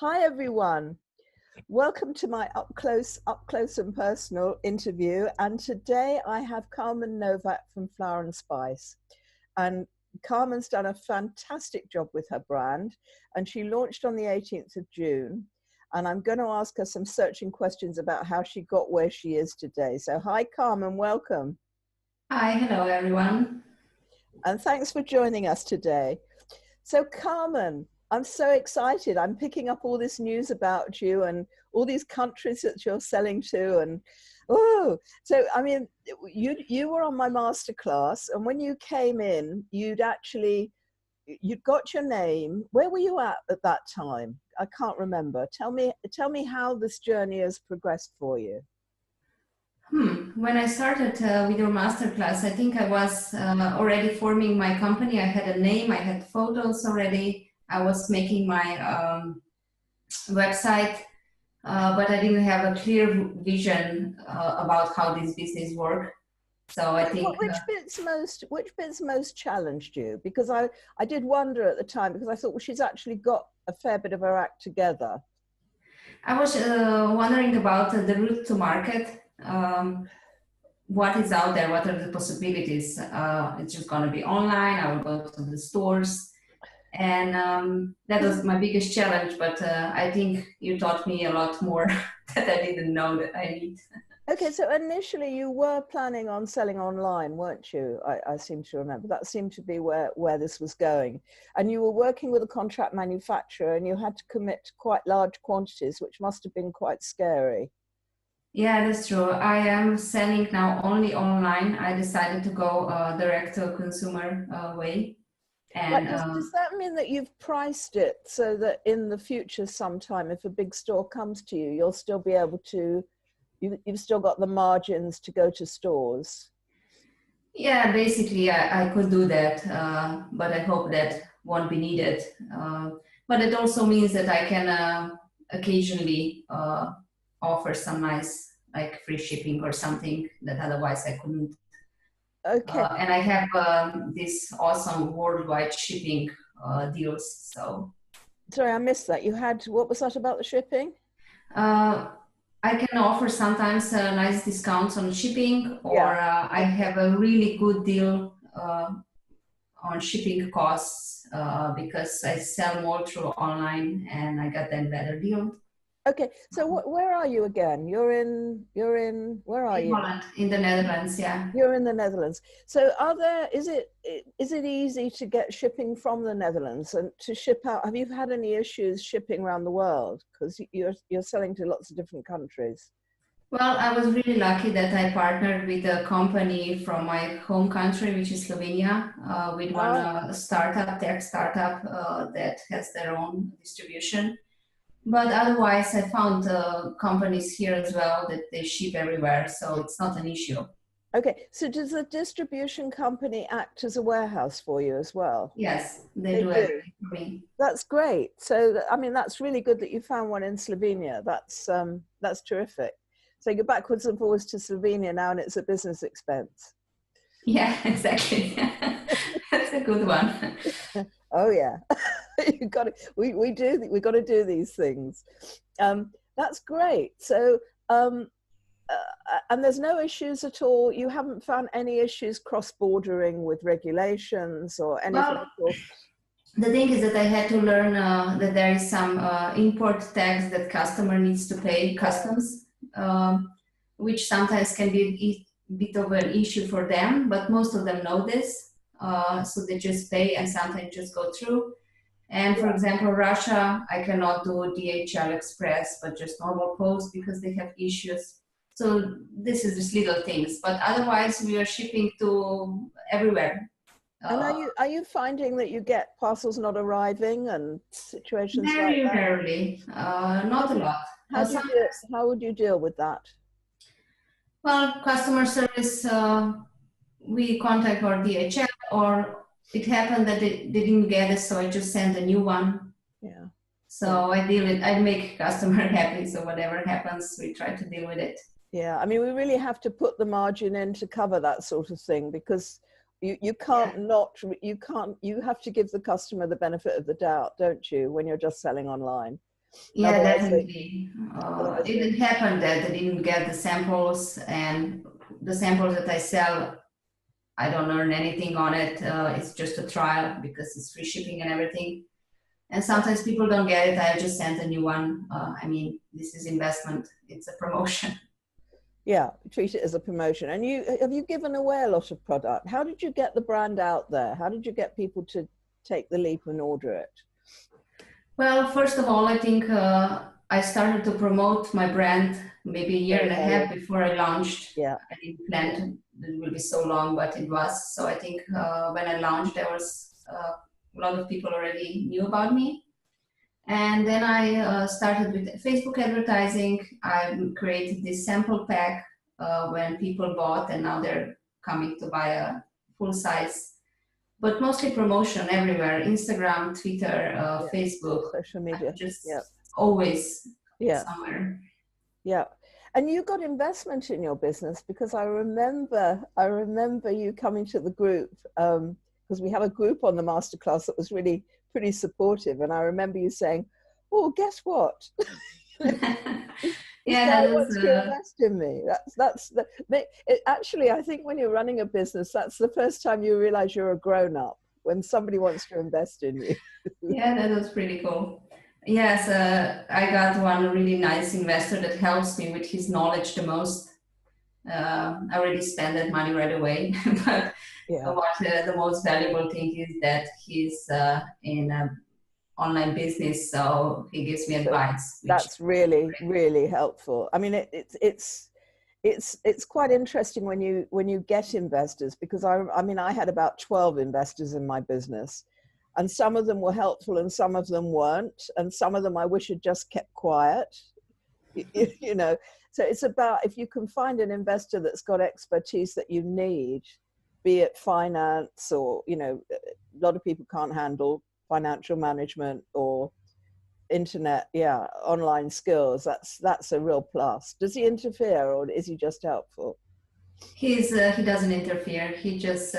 Hi everyone. Welcome to my up close and personal interview. And today I have Karmen Novak from Flower and Spice. And Carmen's done a fantastic job with her brand, and she launched on the 18th of June. And I'm going to ask her some searching questions about how she got where she is today. So hi Carmen, welcome. Hi, hello everyone. And thanks for joining us today. So Carmen, I'm so excited. I'm picking up all this news about you and all these countries that you're selling to. And so I mean, you were on my masterclass, and when you came in, you'd got your name. Where were you at that time? I can't remember. Tell me how this journey has progressed for you. When I started with your masterclass, I think I was already forming my company. I had a name, I had photos already. I was making my website, but I didn't have a clear vision about how this business works. So I think which bits most challenged you? Because I did wonder at the time, because I thought, well, she's actually got a fair bit of her act together. I was wondering about the route to market. What is out there? What are the possibilities? It's just going to be online. I will go to the stores. And that was my biggest challenge. But I think you taught me a lot more that I didn't know that I need. Okay, so initially you were planning on selling online, weren't you? I seem to remember. That seemed to be where this was going. And you were working with a contract manufacturer, and you had to commit to quite large quantities, which must have been quite scary. Yeah, that's true. I am selling now only online. I decided to go direct to consumer way. And does that mean that you've priced it so that in the future sometime, if a big store comes to you, you'll still be able to, you've still got the margins to go to stores? Yeah, basically I could do that, but I hope that won't be needed. But it also means that I can occasionally offer some nice, like free shipping or something that otherwise I couldn't. Okay. And I have this awesome worldwide shipping deals. So. Sorry, I missed that. You had, what was that about the shipping? I can offer sometimes nice discounts on shipping, or I have a really good deal on shipping costs because I sell more through online and I got them better deal. Okay, so where are you again? You're in where are you? Holland, in the Netherlands, yeah. You're in the Netherlands. So is it easy to get shipping from the Netherlands and to ship out? Have you had any issues shipping around the world? Because you're selling to lots of different countries. Well, I was really lucky that I partnered with a company from my home country, which is Slovenia, with one tech startup that has their own distribution. But otherwise, I found companies here as well that they ship everywhere, so it's not an issue. Okay, so does the distribution company act as a warehouse for you as well? Yes, they do everything for me. That's great. So, I mean, that's really good that you found one in Slovenia. That's terrific. So you're backwards and forwards to Slovenia now, and it's a business expense. Yeah, exactly. That's a good one. Oh yeah, you got it. We got to do these things. That's great. So, and there's no issues at all. You haven't found any issues cross-bordering with regulations or anything at all? The thing is that I had to learn that there is some import tax that customer needs to pay, customs, which sometimes can be a bit of an issue for them, but most of them know this. So they just pay and sometimes just go through. And for example, Russia, I cannot do DHL Express, but just normal post because they have issues. So this is just little things, but otherwise we are shipping to everywhere. And are you finding that you get parcels not arriving and situations like that? Very rarely, not a lot. How would you deal with that? Well, customer service, we contact our DHL, or it happened that they didn't get it, so I just sent a new one. Yeah. So I make customer happy, so whatever happens, we try to deal with it. Yeah, I mean, we really have to put the margin in to cover that sort of thing, because you can't you have to give the customer the benefit of the doubt, don't you, when you're just selling online? Yeah, Otherwise, definitely. otherwise, It happened that I didn't get the samples, and the samples that I sell, I don't earn anything on it. It's just a trial because it's free shipping and everything. And sometimes people don't get it. I just sent a new one. I mean, this is investment. It's a promotion. yeah, treat it as a promotion. And have you given away a lot of product? How did you get the brand out there? How did you get people to take the leap and order it? Well, first of all, I think I started to promote my brand maybe a year Very and a early. half before I launched. Yeah. I didn't plan it will be so long, but it was. So I think when I launched, there was a lot of people already knew about me. And then I started with Facebook advertising. I created this sample pack when people bought, and now they're coming to buy a full size. But mostly promotion everywhere: Instagram, Twitter, Yeah. Facebook. Social media. Yeah. Just always Yeah. somewhere. Yeah. And you got investment in your business because I remember you coming to the group because we have a group on the masterclass that was really pretty supportive. And I remember you saying, "Oh, guess what? This Yeah, guy that was. wants to invest in me." Actually, I think when you're running a business, that's the first time you realize you're a grown up when somebody wants to invest in you. Yeah, that was pretty cool. Yes, I got one really nice investor that helps me with his knowledge the most. I already spent that money right away, but Yeah. what the most valuable thing is that he's in online business, so he gives me So advice, which that's really, really helpful. I mean, it's quite interesting when you get investors, because I mean, I had about 12 investors in my business, and some of them were helpful and some of them weren't, and some of them I wish had just kept quiet. You know, so it's about, if you can find an investor that's got expertise that you need, be it finance or, a lot of people can't handle financial management or internet, yeah, online skills. That's a real plus. Does he interfere or is he just helpful? he doesn't interfere. He just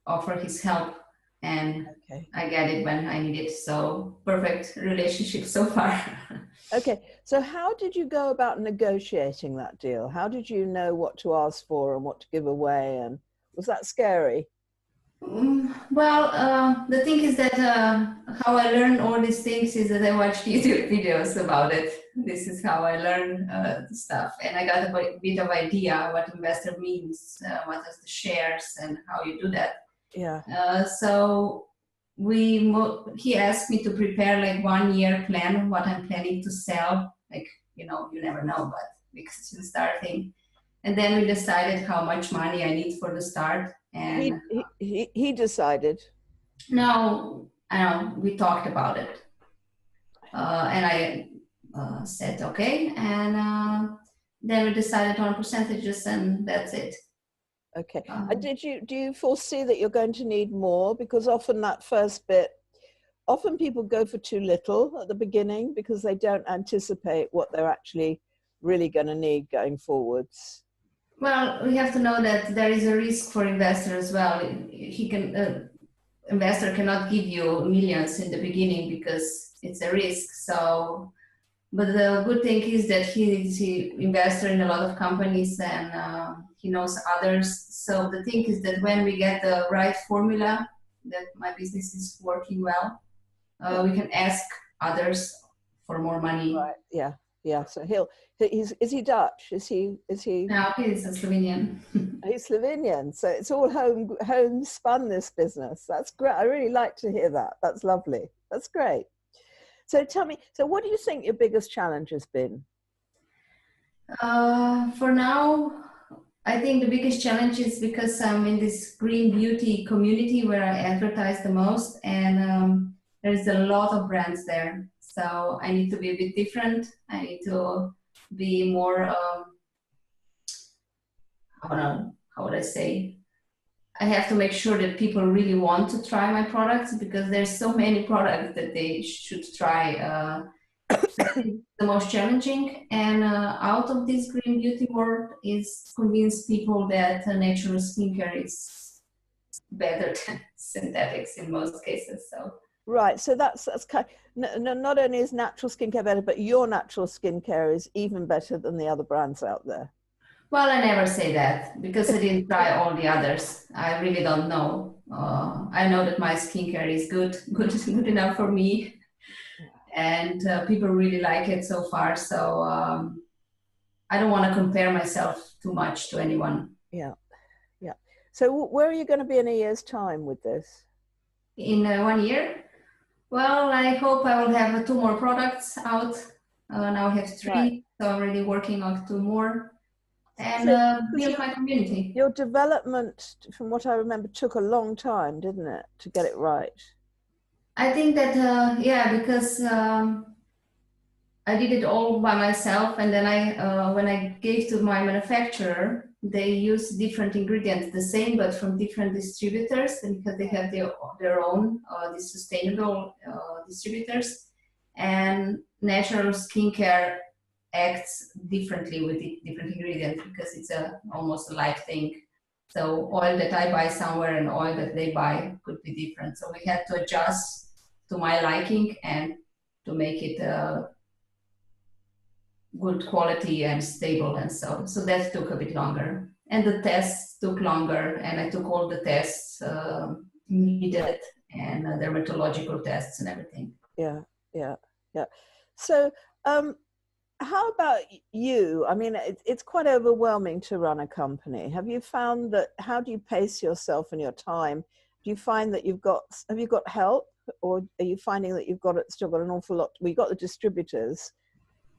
offer his help, and Okay. I get it when I need it. So perfect relationship so far. Okay, so how did you go about negotiating that deal? How did you know what to ask for and what to give away, and was that scary? Well, the thing is that how I learn all these things is that I watch YouTube videos about it. This is how I learn the stuff, and I got a bit of idea what investor means, what is the shares, and how you do that. Yeah. So he asked me to prepare like 1 year plan, what I'm planning to sell. Like, you never know, but because it's still starting. And then we decided how much money I need for the start. And He decided. now, I know, we talked about it. And I said, okay. And then we decided on percentages, and that's it. Okay. And do you foresee that you're going to need more? Because often that first bit, often people go for too little at the beginning because they don't anticipate what they're actually really going to need going forwards. Well, we have to know that there is a risk for investor as well. Investor cannot give you millions in the beginning because it's a risk. So, but the good thing is that he's an investor in a lot of companies, and he knows others. So the thing is that when we get the right formula, that my business is working well, we can ask others for more money. Right. Yeah. Yeah. So is he Dutch? Is he? Now he's a Slovenian. He's Slovenian. So it's all homespun, this business. That's great. I really like to hear that. That's lovely. That's great. So tell me, so what do you think your biggest challenge has been? For now, I think the biggest challenge is because I'm in this green beauty community where I advertise the most, and there's a lot of brands there. So I need to be a bit different. I need to be more, how would I say? I have to make sure that people really want to try my products, because there's so many products that they should try. The most challenging, and out of this green beauty world is convince people that natural skincare is better than synthetics in most cases. So Right. So that's kind. Not only is natural skincare better, but your natural skincare is even better than the other brands out there. Well, I never say that because I didn't try all the others. I really don't know. I know that my skincare is good enough for me, and people really like it so far. So I don't want to compare myself too much to anyone. Yeah. Yeah. So where are you going to be in a year's time with this? In 1 year, well, I hope I will have two more products out. Now I have Right. three, so I'm already working on two more and So, build my community. your development, from what I remember, took a long time, didn't it, to get it right? I think that, yeah, because I did it all by myself, and then when I gave to my manufacturer, they use different ingredients, the same but from different distributors, because they have their own the sustainable distributors, and natural skincare acts differently with the different ingredients because it's almost a life thing. So oil that I buy somewhere and oil that they buy could be different. So we had to adjust to my liking and to make it good quality and stable, and so that took a bit longer, and the tests took longer, and I took all the tests needed, and dermatological tests and everything. Yeah, yeah, yeah. So how about you? I mean, it's quite overwhelming to run a company. Have you found that, how do you pace yourself and your time? Do you find that have you got help, or are you finding that still got an awful lot? We got the distributors,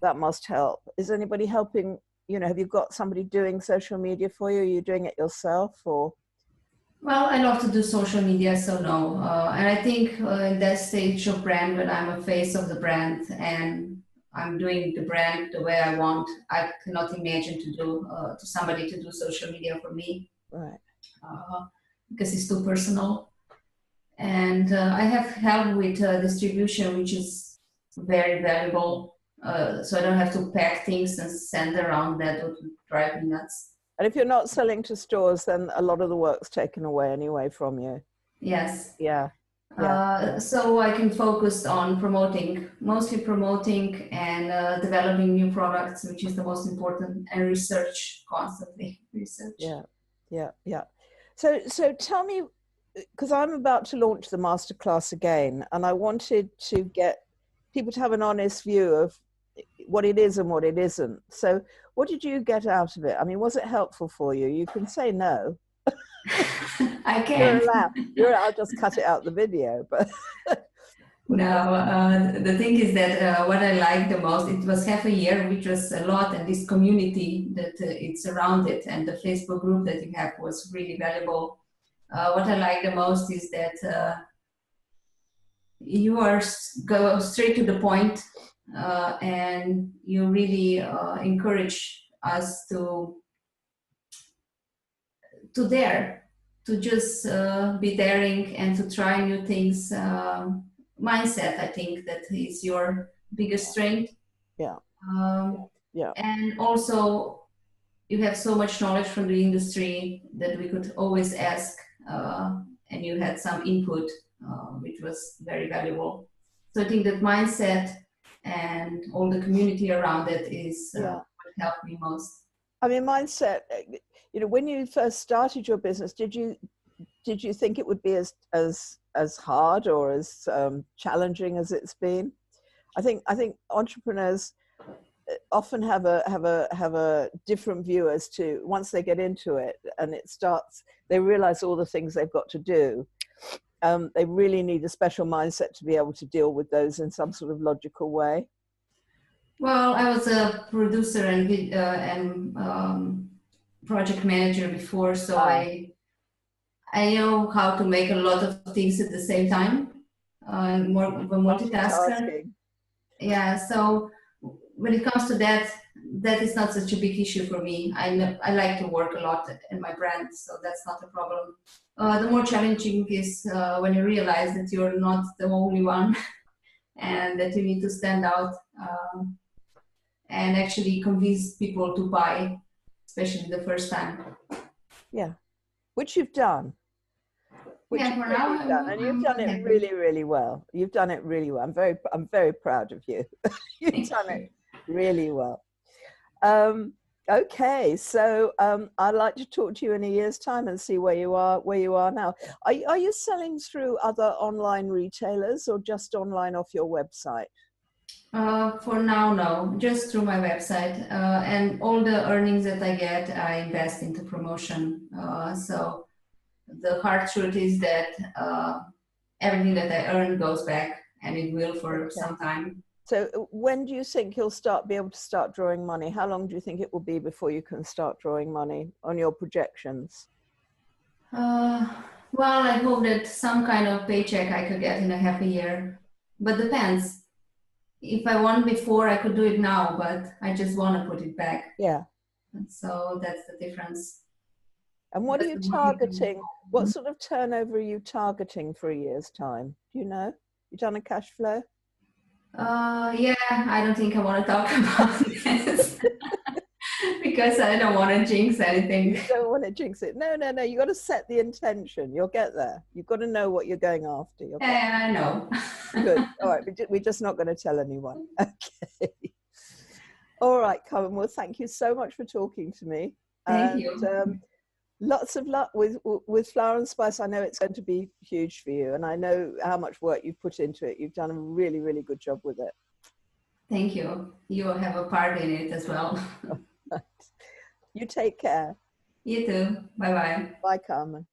that must help. Is anybody helping? You know, have you got somebody doing social media for you? Are you doing it yourself, or? Well, I love to do social media, so no. And I think in that stage of brand, when I'm a face of the brand and I'm doing the brand the way I want, I cannot imagine to somebody to do social media for me, Right. Because it's too personal. And I have help with distribution, which is very valuable. So I don't have to pack things and send around. That would drive me nuts. And if you're not selling to stores, then a lot of the work's taken away anyway from you. Yes. Yeah. Yeah. So I can focus on mostly promoting and developing new products, which is the most important, and constantly research. Yeah. Yeah. Yeah. So tell me, because I'm about to launch the masterclass again, and I wanted to get people to have an honest view of what it is and what it isn't. So what did you get out of it? I mean, was it helpful for you? You can say no. I can't. You're allowed. I'll just cut it out the video, but. No, the thing is that what I liked the most, it was half a year, which was a lot, and this community that it's around it, and the Facebook group that you have was really valuable. What I like the most is that you go straight to the point, and you really encourage us to dare, to just be daring and to try new things. Mindset, I think, that is your biggest strength. Yeah. Yeah. And also, you have so much knowledge from the industry that we could always ask, and you had some input, which was very valuable. So I think that mindset and all the community around it is what helped me most. I mean, mindset. You know, when you first started your business, did you think it would be as hard or as challenging as it's been? I think entrepreneurs often have a different view as to, once they get into it and they realize all the things they've got to do. They really need a special mindset to be able to deal with those in some sort of logical way. Well, I was a producer and project manager before, so I know how to make a lot of things at the same time. More of a multitasker. Yeah, so when it comes to that is not such a big issue for me. I like to work a lot in my brand, so that's not a problem. The more challenging is when you realize that you're not the only one and that you need to stand out and actually convince people to buy, especially the first time. Yeah, which you've done. which Yeah, you've for really now, done, and you've done I'm it happy. really, really well. You've done it really well. I'm very proud of you. You've done it Thank you. really well. Okay, so I'd like to talk to you in a year's time and see where you are now. Are you selling through other online retailers or just online off your website? For now, no, just through my website. And all the earnings that I get, I invest into promotion. So the hard truth is that everything that I earn goes back, and it will for Okay. some time. So when do you think you'll be able to start drawing money? How long do you think it will be before you can start drawing money on your projections? Uh, well, I hope that some kind of paycheck I could get in a half a year, but depends. If I want before, I could do it now, but I just want to put it back. Yeah. And so that's the difference. And what are That's you the motivation. targeting? What sort of turnover are you targeting for a year's time? Do you know? You done a cash flow? Yeah, I don't think I want to talk about this because I don't want to jinx anything. You don't want to jinx it. No, no, no. You got to set the intention. You'll get there. You've got to know what you're going after. You'll get Yeah, I know. good. All right. We're just not going to tell anyone. Okay. All right, Carmen. Well, thank you so much for talking to me. Thank And you. lots of luck with Flower and Spice. I know it's going to be huge for you. And I know how much work you've put into it. You've done a really, really good job with it. Thank you. You have a part in it as well. You take care. You too. Bye bye. Bye, Carmen.